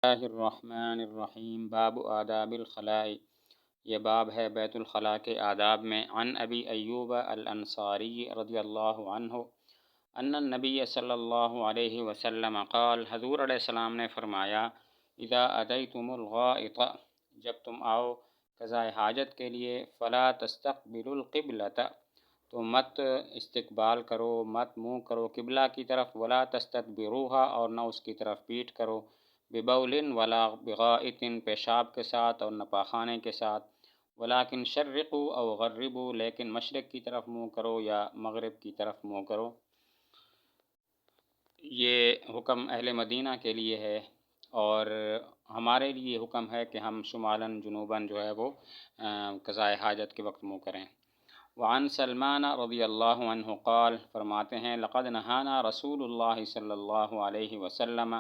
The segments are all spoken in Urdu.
اللہ الرحمن الرحیم باب آداب الخلاء، یہ باب ہے بیت الخلاء کے آداب میں۔ عن ابی ایوب الانصاری رضی اللہ عنہ ان النبی صلی اللہ علیہ وسلم قال، حضور علیہ السلام نے فرمایا، اذا اتیتم الغائط، جب تم آؤ قضاء حاجت کے لیے، فلا تستقبلوا القبلۃ، تو مت استقبال کرو، مت منہ کرو قبلہ کی طرف، ولا تستدبروها، اور نہ اس کی طرف پیٹھ کرو، ببول ولا بغائط، پیشاب کے ساتھ اور نہ پاخانے کے ساتھ، ولیکن شرقوا او غربوا، لیکن مشرق کی طرف منہ کرو یا مغرب کی طرف منہ کرو۔ یہ حکم اہل مدینہ کے لیے ہے، اور ہمارے لیے حکم ہے کہ ہم شمالاً جنوباً جو ہے وہ قضاء حاجت کے وقت منہ کریں۔ وعن سلمان رضی اللہ عنہ قال، فرماتے ہیں، لقد نہانا رسول اللہ صلی اللہ علیہ وسلم،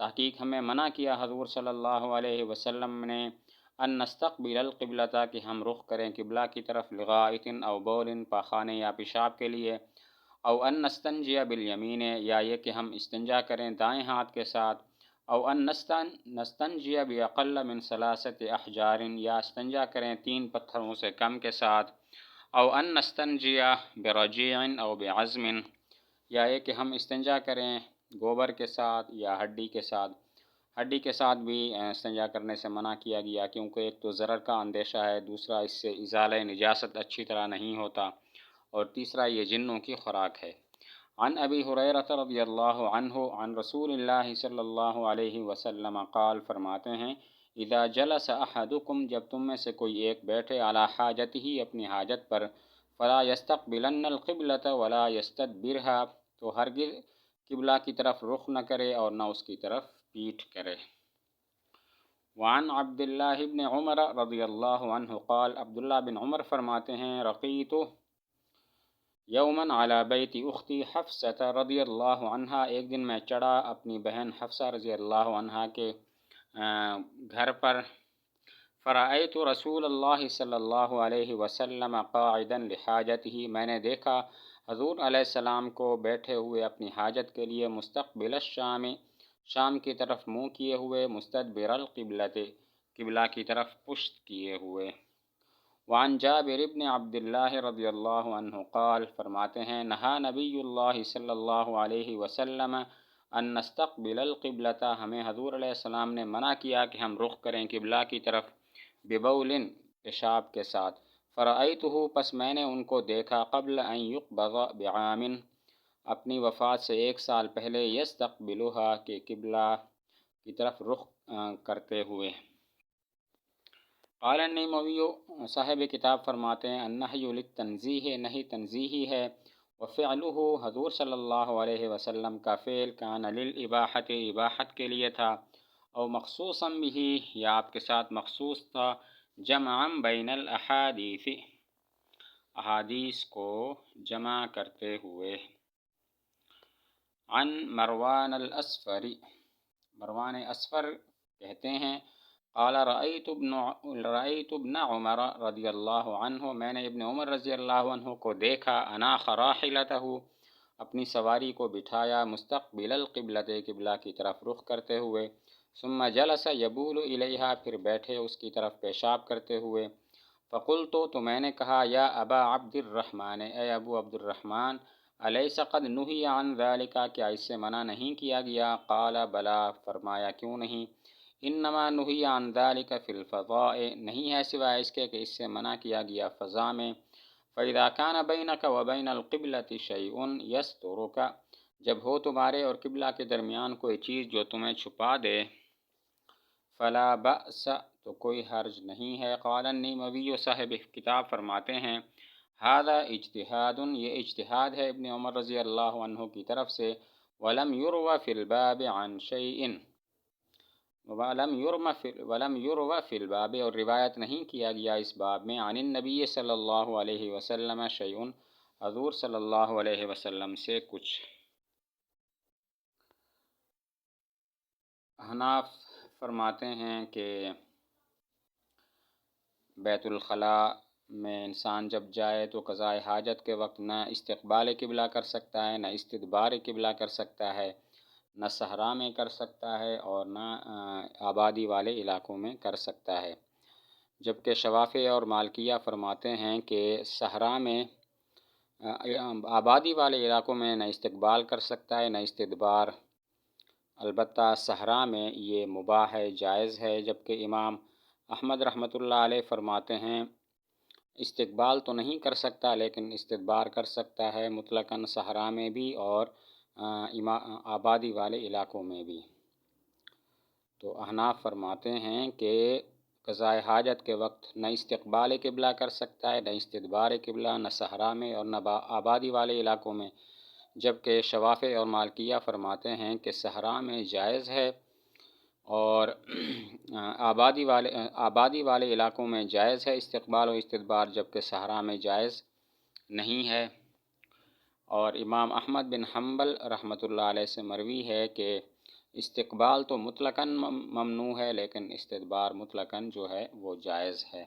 تحقیق ہمیں منع کیا حضور صلی اللہ علیہ وسلم نے، ان نستقبل القبلۃ، کہ ہم رخ کریں قبلہ کی طرف، لغائط او بول، پاخانے یا پیشاب کے لیے، او ان نستنجی بالیمین، یا یہ کہ ہم استنجا کریں دائیں ہاتھ کے ساتھ، او ان نستنجی باقل من ثلاثۃ احجار، یا استنجا کریں 3 پتھروں سے کم کے ساتھ، او ان نستنجی برجیع او بعظم، یا یہ کہ ہم استنجا کریں گوبر کے ساتھ یا ہڈی کے ساتھ۔ ہڈی کے ساتھ بھی استنجا کرنے سے منع کیا گیا، کیونکہ ایک تو ضرر کا اندیشہ ہے، دوسرا اس سے ازالہ نجاست اچھی طرح نہیں ہوتا، اور تیسرا یہ جنوں کی خوراک ہے۔ عن ابی ہریرہ رضی اللہ عنہ عن رسول اللہ صلی اللہ علیہ وسلم قال، فرماتے ہیں، اذا جلس احدکم، جب تم میں سے کوئی ایک بیٹھے، علی حاجتہ، اپنی حاجت پر، فلا یستقبلن القبلۃ ولا یستدبرها، تو ہرگز قبلہ کی طرف رخ نہ کرے اور نہ اس کی طرف پیٹھ کرے۔ وعن عبداللہ بن عمر رضی اللہ عنہ قال، عبداللہ بن عمر فرماتے ہیں، رقیت یوماً علی بیت اختی حفصہ رضی اللہ عنہا، ایک دن میں چڑھا اپنی بہن حفصہ رضی اللہ عنہا کے گھر پر، فرأیت رسول اللہ صلی اللہ علیہ وسلم قاعدا لحاجتہ، میں نے دیکھا حضور علیہ السلام کو بیٹھے ہوئے اپنی حاجت کے لیے، مستقبل الشام، شام کی طرف منہ کیے ہوئے، مستدبر القبلۃ، قبلہ کی طرف پشت کیے ہوئے۔ وعن جابر بن عبداللہ رضی اللہ عنہ قال، فرماتے ہیں، نہا نبی اللہ صلی اللہ علیہ وسلم ان نستقبل القبلۃ، ہمیں حضور علیہ السلام نے منع کیا کہ ہم رخ کریں قبلہ کی طرف، ببول، پیشاب کے ساتھ، فرأیتہ، پس میں نے ان کو دیکھا، قبل ان یقبض بعام، اپنی وفات سے 1 سال پہلے، یستقبلها، کہ قبلہ کی طرف رخ کرتے ہوئے۔ قال النووی، صاحب کتاب فرماتے ہیں، النہی للتنزیہ، نہیں تنزیہی ہے، وفعلہ، حضور صلی اللہ علیہ وسلم کا فعل، کان للاباحۃ، اباحت کے لیے تھا، او مخصوصا بہ، یا آپ کے ساتھ مخصوص تھا، جمعا بین الاحادیث، احادیث کو جمع کرتے ہوئے۔ عن مروان الاسفر، مروان اسفر کہتے ہیں، قال رأیت ابن عمر رضی اللہ عنہ، میں نے ابن عمر رضی اللہ عنہ کو دیکھا، اناخ راحلتہ، اپنی سواری کو بٹھایا، مستقبل القبلۃ، قبلہ کی طرف رخ کرتے ہوئے، ثم جلس یبول الیہا، پھر بیٹھے اس کی طرف پیشاب کرتے ہوئے، فقلت، تو میں نے کہا، یا ابا عبد الرحمن، اے ابو عبد الرحمن، الیس قد نہی عن ذلک، کیا اس سے منع نہیں کیا گیا؟ قال بلا، فرمایا کیوں نہیں، انما نہی عن ذلک فی الفضاء، نہیں ہے سوائے اس کے کہ اس سے منع کیا گیا فضا میں، فاذا کان بینک وبین القبلۃ شیء یسترک، جب ہو تمہارے اور قبلہ کے درمیان کوئی چیز جو تمہیں چھپا دے، فلا بأس، تو کوئی حرج نہیں ہے۔ قال النووی، صاحب کتاب فرماتے ہیں، ھذا اجتہاد، یہ اجتہاد ہے ابن عمر رضی اللہ عنہ کی طرف سے، ولم یروى فی الباب عن شیء، ولم یروى فی الباب، اور روایت نہیں کیا گیا اس باب میں، عن النبی صلی اللہ علیہ وسلم شیء، حضور صلی اللہ علیہ وسلم سے کچھ۔ احناف فرماتے ہیں کہ بیت الخلاء میں انسان جب جائے تو قضاء حاجت کے وقت نہ استقبال قبلہ کر سکتا ہے، نہ استدبار قبلہ کر سکتا ہے، نہ صحرا میں کر سکتا ہے اور نہ آبادی والے علاقوں میں کر سکتا ہے، جبکہ شوافی اور مالکیہ فرماتے ہیں کہ صحرا میں آبادی والے علاقوں میں نہ استقبال کر سکتا ہے نہ استدبار، البتہ صحرا میں یہ مباح ہے، جائز ہے، جبکہ امام احمد رحمۃ اللہ علیہ فرماتے ہیں استقبال تو نہیں کر سکتا لیکن استدبار کر سکتا ہے مطلقاً صحرا میں بھی اور آبادی والے علاقوں میں بھی۔ تو احناف فرماتے ہیں کہ قضاء حاجت کے وقت نہ استقبال قبلہ کر سکتا ہے نہ استدبار قبلہ، نہ صحرا میں اور نہ آبادی والے علاقوں میں، جبکہ شوافی اور مالکیہ فرماتے ہیں کہ صحرا میں جائز ہے اور آبادی والے علاقوں میں جائز ہے استقبال و استدبار، جبکہ صحرا میں جائز نہیں ہے۔ اور امام احمد بن حنبل رحمۃ اللہ علیہ سے مروی ہے کہ استقبال تو مطلقاً ممنوع ہے لیکن استدبار مطلقاً جو ہے وہ جائز ہے۔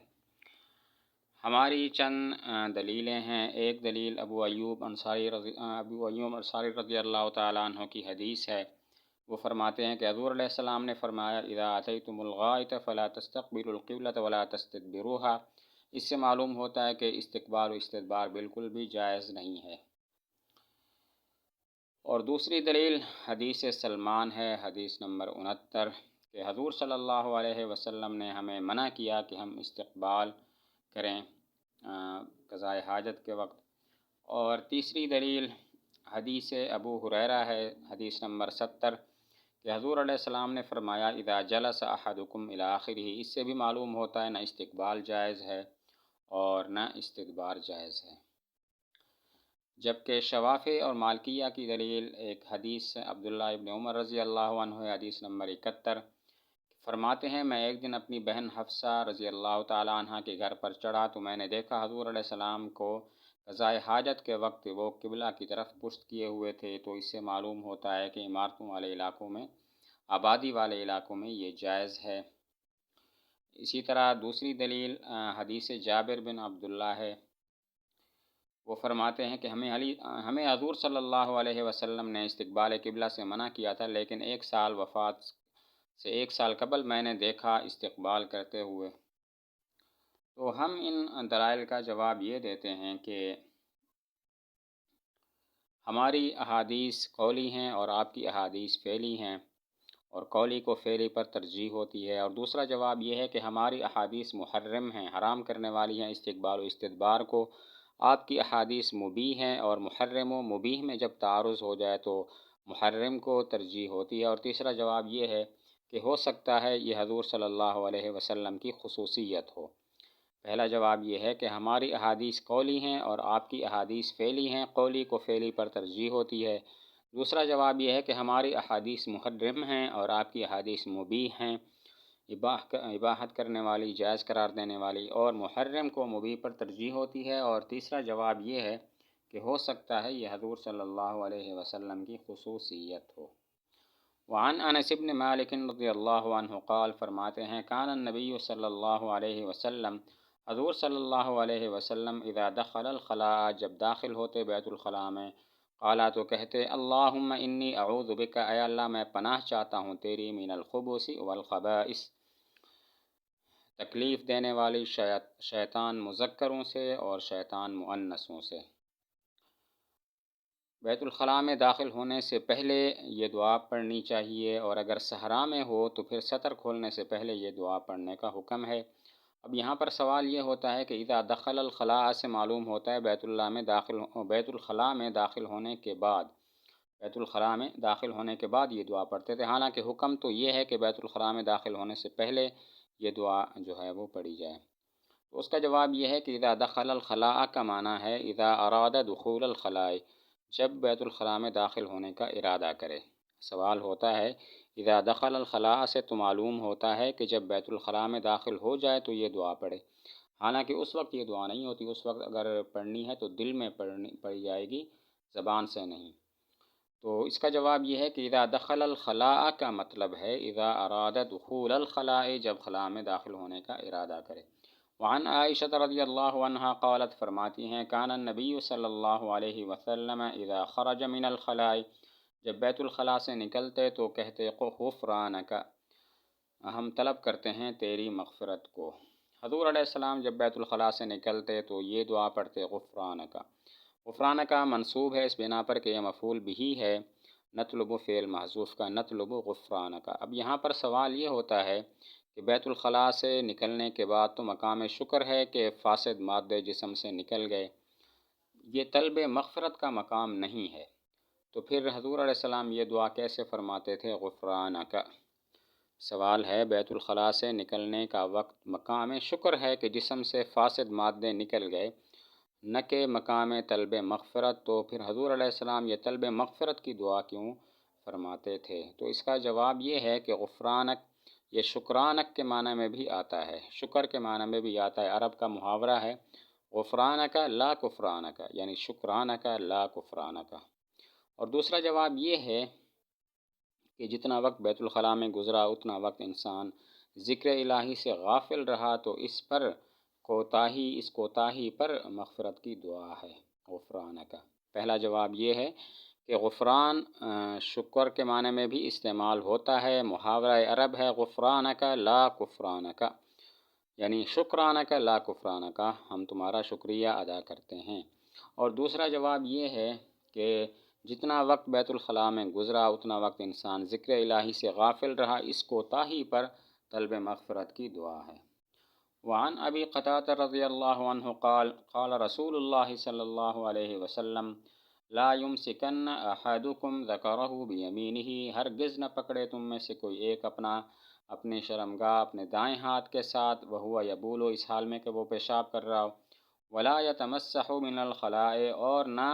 ہماری چند دلیلیں ہیں۔ ایک دلیل ابو ایوب انصاری رضی اللہ تعالیٰ عنہ کی حدیث ہے، وہ فرماتے ہیں کہ حضور علیہ السلام نے فرمایا اذا اتیتم الغائط فلا تستقبلوا القبلۃ ولا تستدبروها۔ اس سے معلوم ہوتا ہے کہ استقبال و استدبار بالکل بھی جائز نہیں ہے۔ اور دوسری دلیل حدیث سلمان ہے، حدیث نمبر 69، کہ حضور صلی اللہ علیہ وسلم نے ہمیں منع کیا کہ ہم استقبال کریں قضاء حاجت کے وقت۔ اور تیسری دلیل حدیث ابو ہریرہ ہے، حدیث نمبر 70، کہ حضور علیہ السلام نے فرمایا اذا جلس احدکم الی آخرہ۔ اس سے بھی معلوم ہوتا ہے نہ استقبال جائز ہے اور نہ استدبار جائز ہے۔ جبکہ شوافی اور مالکیہ کی دلیل ایک حدیث عبداللہ ابن عمر رضی اللہ عنہ، حدیث نمبر 71، فرماتے ہیں میں ایک دن اپنی بہن حفصہ رضی اللہ تعالیٰ عنہ کے گھر پر چڑھا تو میں نے دیکھا حضور علیہ السلام کو قضاء حاجت کے وقت وہ قبلہ کی طرف پشت کیے ہوئے تھے، تو اس سے معلوم ہوتا ہے کہ عمارتوں والے علاقوں میں، آبادی والے علاقوں میں یہ جائز ہے۔ اسی طرح دوسری دلیل حدیث جابر بن عبداللہ ہے، وہ فرماتے ہیں کہ ہمیں حضور صلی اللہ علیہ وسلم نے استقبال قبلہ سے منع کیا تھا، لیکن وفات سے ایک سال قبل میں نے دیکھا استقبال کرتے ہوئے۔ تو ہم ان دلائل کا جواب یہ دیتے ہیں کہ ہماری احادیث قولی ہیں اور آپ کی احادیث فعلی ہیں، اور قولی کو فعلی پر ترجیح ہوتی ہے۔ اور دوسرا جواب یہ ہے کہ ہماری احادیث محرم ہیں، حرام کرنے والی ہیں استقبال و استدبار کو، آپ کی احادیث مبیح ہیں، اور محرم و مبیح میں جب تعارض ہو جائے تو محرم کو ترجیح ہوتی ہے۔ اور تیسرا جواب یہ ہے کہ ہو سکتا ہے یہ حضور صلی اللہ علیہ وسلم کی خصوصیت ہو۔ پہلا جواب یہ ہے کہ ہماری احادیث قولی ہیں اور آپ کی احادیث فعلی ہیں، قولی کو فعلی پر ترجیح ہوتی ہے۔ دوسرا جواب یہ ہے کہ ہماری احادیث محرم ہیں اور آپ کی احادیث مبیح ہیں، اباحت کرنے والی، جائز قرار دینے والی، اور محرم کو مبیح پر ترجیح ہوتی ہے۔ اور تیسرا جواب یہ ہے کہ ہو سکتا ہے یہ حضور صلی اللہ علیہ وسلم کی خصوصیت ہو۔ وعن انس بن مالک رضی اللہ عنہ قال، فرماتے ہیں کان النبی صلی اللہ علیہ وسلم، حضور صلی اللہ علیہ وسلم اذا دخل الخلاء، جب داخل ہوتے بیت الخلاء میں، قالا تو کہتے اللہم انی اعوذ بک، اے اللہ میں پناہ چاہتا ہوں تیری، من الخبث والخبائث، تکلیف دینے والی شیطان مذکروں سے اور شیطان مؤنثوں سے۔ بیت الخلاء میں داخل ہونے سے پہلے یہ دعا پڑھنی چاہیے، اور اگر صحرا میں ہو تو پھر سطر کھولنے سے پہلے یہ دعا پڑھنے کا حکم ہے۔ اب یہاں پر سوال یہ ہوتا ہے کہ اذا دخل الخلاء سے معلوم ہوتا ہے بیت الخلاء میں داخل ہونے کے بعد یہ دعا پڑھتے تھے، حالانکہ حکم تو یہ ہے کہ بیت الخلاء میں داخل ہونے سے پہلے یہ دعا جو ہے وہ پڑھی جائے۔ تو اس کا جواب یہ ہے کہ اذا دخل الخلاء کا معنی ہے اذا اراد دخول الخلاء، جب بیت الخلاء میں داخل ہونے کا ارادہ کرے۔ سوال ہوتا ہے اذا دخل الخلاء سے تو معلوم ہوتا ہے کہ جب بیت الخلاء میں داخل ہو جائے تو یہ دعا پڑھے، حالانکہ اس وقت یہ دعا نہیں ہوتی، اس وقت اگر پڑھنی ہے تو دل میں پڑھی جائے گی، زبان سے نہیں۔ تو اس کا جواب یہ ہے کہ اذا دخل الخلاء کا مطلب ہے اذا اراد دخول الخلاء، جب خلاء میں داخل ہونے کا ارادہ کرے۔ وعن عائشہ رضی اللہ عنہا قالت، فرماتی ہیں کان النبی صلی اللہ علیہ وسلم اذا خرج من الخلاء، جب بیت الخلاء سے نکلتے تو کہتے غفرانک، ہم طلب کرتے ہیں تیری مغفرت کو۔ حضور علیہ السلام جب بیت الخلاء سے نکلتے تو یہ دعا پڑھتے غفرانک۔ غفرانک منصوب ہے اس بنا پر کہ یہ مفعول بھی ہے، نطلب فعل محذوف کا، نطلب غفرانک۔ اب یہاں پر سوال یہ ہوتا ہے کہ بیت الخلاء سے نکلنے کے بعد تو مقام شکر ہے کہ فاسد مادے جسم سے نکل گئے، یہ طلب مغفرت کا مقام نہیں ہے، تو پھر حضور علیہ السلام یہ دعا کیسے فرماتے تھے غفرانک؟ سوال ہے، بیت الخلاء سے نکلنے کا وقت مقام شکر ہے کہ جسم سے فاسد مادے نکل گئے، نہ کہ مقام طلب مغفرت، تو پھر حضور علیہ السلام یہ طلب مغفرت کی دعا کیوں فرماتے تھے؟ تو اس کا جواب یہ ہے کہ غفرانک یہ شکرانک کے معنی میں بھی آتا ہے، شکر کے معنی میں بھی آتا ہے، عرب کا محاورہ ہے غفرانک لا کفرانک، یعنی شکرانک لا کفرانک۔ اور دوسرا جواب یہ ہے کہ جتنا وقت بیت الخلاء میں گزرا اتنا وقت انسان ذکر الہی سے غافل رہا، تو اس کوتاہی پر مغفرت کی دعا ہے غفرانک۔ پہلا جواب یہ ہے کہ غفران شکر کے معنی میں بھی استعمال ہوتا ہے، محاورہ عرب ہے غفرانک لا کفرانک، یعنی شکرانک لا کفرانک، ہم تمہارا شکریہ ادا کرتے ہیں۔ اور دوسرا جواب یہ ہے کہ جتنا وقت بیت الخلاء میں گزرا اتنا وقت انسان ذکر الہی سے غافل رہا، اس کوتاہی پر طلب مغفرت کی دعا ہے۔ وعن ابی قتادہ رضی اللہ عنہ قال قال رسول اللہ صلی اللہ علیہ وسلم لا یمسکن احدکم ذکرہ بیمینہ، ہرگز نہ پکڑے تم میں سے کوئی ایک اپنے شرمگاہ اپنے دائیں ہاتھ کے ساتھ، وہو یبول، اس حال میں کہ وہ پیشاب کر رہا ہو، ولا یتمسح من الخلاء، اور نہ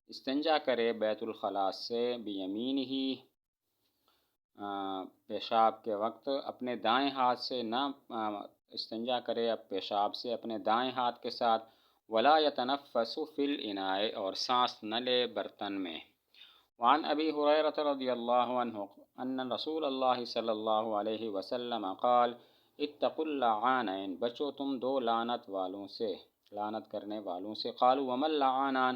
استنجا کرے بیت الخلاء سے، بیمینہ پیشاب کے وقت اپنے دائیں ہاتھ سے نہ استنجا کرے اب پیشاب سے اپنے دائیں ہاتھ کے ساتھ، ولا یتنفس فی الاناء، اور سانس نہ لے برتن میں۔ وعن ابی ہریرہ رضی اللہ عنہ ان رسول اللہ صلی اللہ علیہ وسلم قال اتقوا اللعانین، بچو تم دو لعنت والوں سے، لعنت کرنے والوں سے۔ قالوا وما اللعانان،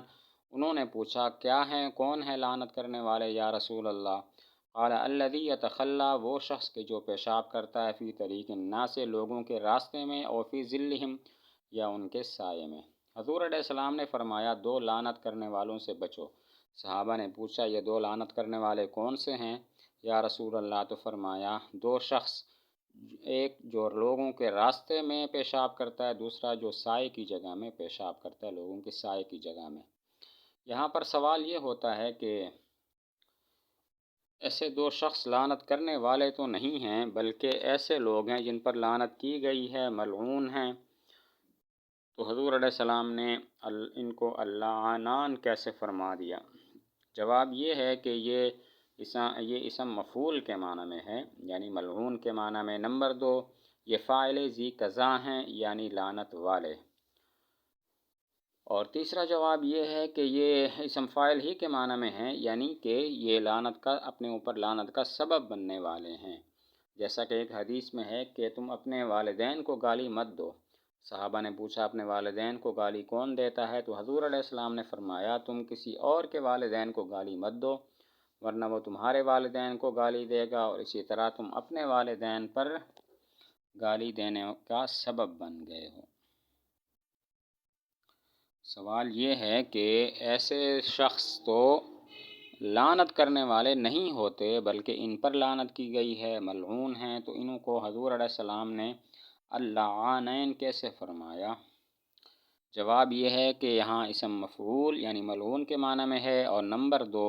انہوں نے پوچھا کیا ہیں، کون ہے لعنت کرنے والے یا رسول اللہ؟ قال الذی یتخلی، وہ شخص کہ جو پیشاب کرتا ہے، فی طریق الناس، لوگوں کے راستے میں، اور فی ظلہم، یا ان کے سائے میں۔ حضور علیہ السلام نے فرمایا دو لعنت کرنے والوں سے بچو۔ صحابہ نے پوچھا یہ دو لعنت کرنے والے کون سے ہیں یا رسول اللہ؟ تو فرمایا دو شخص، ایک جو لوگوں کے راستے میں پیشاب کرتا ہے، دوسرا جو سائے کی جگہ میں پیشاب کرتا ہے، لوگوں کے سائے کی جگہ میں۔ یہاں پر سوال یہ ہوتا ہے کہ ایسے دو شخص لعنت کرنے والے تو نہیں ہیں، بلکہ ایسے لوگ ہیں جن پر لعنت کی گئی ہے، ملعون ہیں، تو حضور علیہ السلام نے ان کو اللعانان کیسے فرما دیا؟ جواب یہ ہے کہ یہ اسم مفعول کے معنی میں ہے، یعنی ملعون کے معنی میں۔ نمبر دو، یہ فاعل ذی قضا ہیں، یعنی لعنت والے۔ اور تیسرا جواب یہ ہے کہ یہ اسم فاعل ہی کے معنی میں ہے، یعنی کہ یہ لعنت کا اپنے اوپر لعنت کا سبب بننے والے ہیں، جیسا کہ ایک حدیث میں ہے کہ تم اپنے والدین کو گالی مت دو۔ صحابہ نے پوچھا اپنے والدین کو گالی کون دیتا ہے؟ تو حضور علیہ السلام نے فرمایا تم کسی اور کے والدین کو گالی مت دو، ورنہ وہ تمہارے والدین کو گالی دے گا، اور اسی طرح تم اپنے والدین پر گالی دینے کا سبب بن گئے ہو۔ سوال یہ ہے کہ ایسے شخص تو لعنت کرنے والے نہیں ہوتے، بلکہ ان پر لعنت کی گئی ہے، ملعون ہیں، تو انہوں کو حضور علیہ السلام نے اللعانین کیسے فرمایا؟ جواب یہ ہے کہ یہاں اسم مفعول یعنی ملعون کے معنی میں ہے، اور نمبر دو،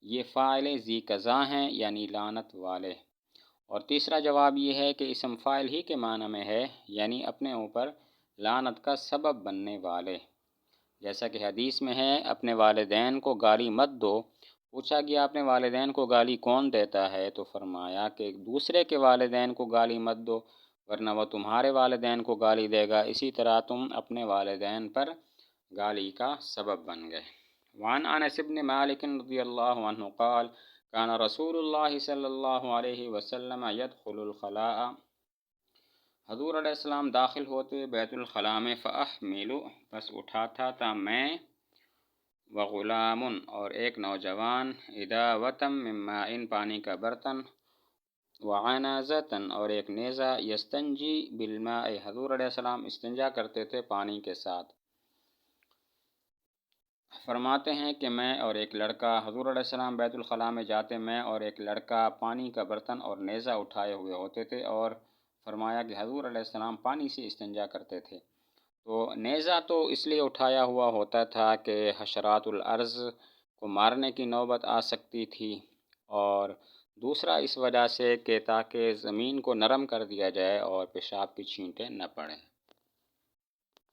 یہ فاعل ذی قضا ہیں، یعنی لعنت والے۔ اور تیسرا جواب یہ ہے کہ اسم فاعل ہی کے معنی میں ہے، یعنی اپنے اوپر لعنت کا سبب بننے والے، جیسا کہ حدیث میں ہے اپنے والدین کو گالی مت دو۔ پوچھا گیا اپنے والدین کو گالی کون دیتا ہے؟ تو فرمایا کہ دوسرے کے والدین کو گالی مت دو، ورنہ وہ تمہارے والدین کو گالی دے گا، اسی طرح تم اپنے والدین پر گالی کا سبب بن گئے۔ وعن انس بن مالک رضی اللہ عنہ قال کان رسول اللہ صلی اللہ علیہ وسلم يدخل الخلاء، حضور علیہ السلام داخل ہوتے بیت الخلاء میں، فاحمل، بس اٹھاتا تھا میں، وغلام اور ایک نوجوان، اداوتم من ماء پانی کا برتن، وعنازتن اور ایک نیزہ، یستنجی بالماء حضور علیہ السلام استنجا کرتے تھے پانی کے ساتھ۔ فرماتے ہیں کہ میں اور ایک لڑکا حضور علیہ السلام بیت الخلاء میں جاتے، میں اور ایک لڑکا پانی کا برتن اور نیزہ اٹھائے ہوئے ہوتے تھے، اور فرمایا کہ حضور علیہ السلام پانی سے استنجا کرتے تھے۔ تو نیزہ تو اس لیے اٹھایا ہوا ہوتا تھا کہ حشرات الارض کو مارنے کی نوبت آ سکتی تھی، اور دوسرا اس وجہ سے کہ تاکہ زمین کو نرم کر دیا جائے اور پیشاب کی چھینٹیں نہ پڑیں۔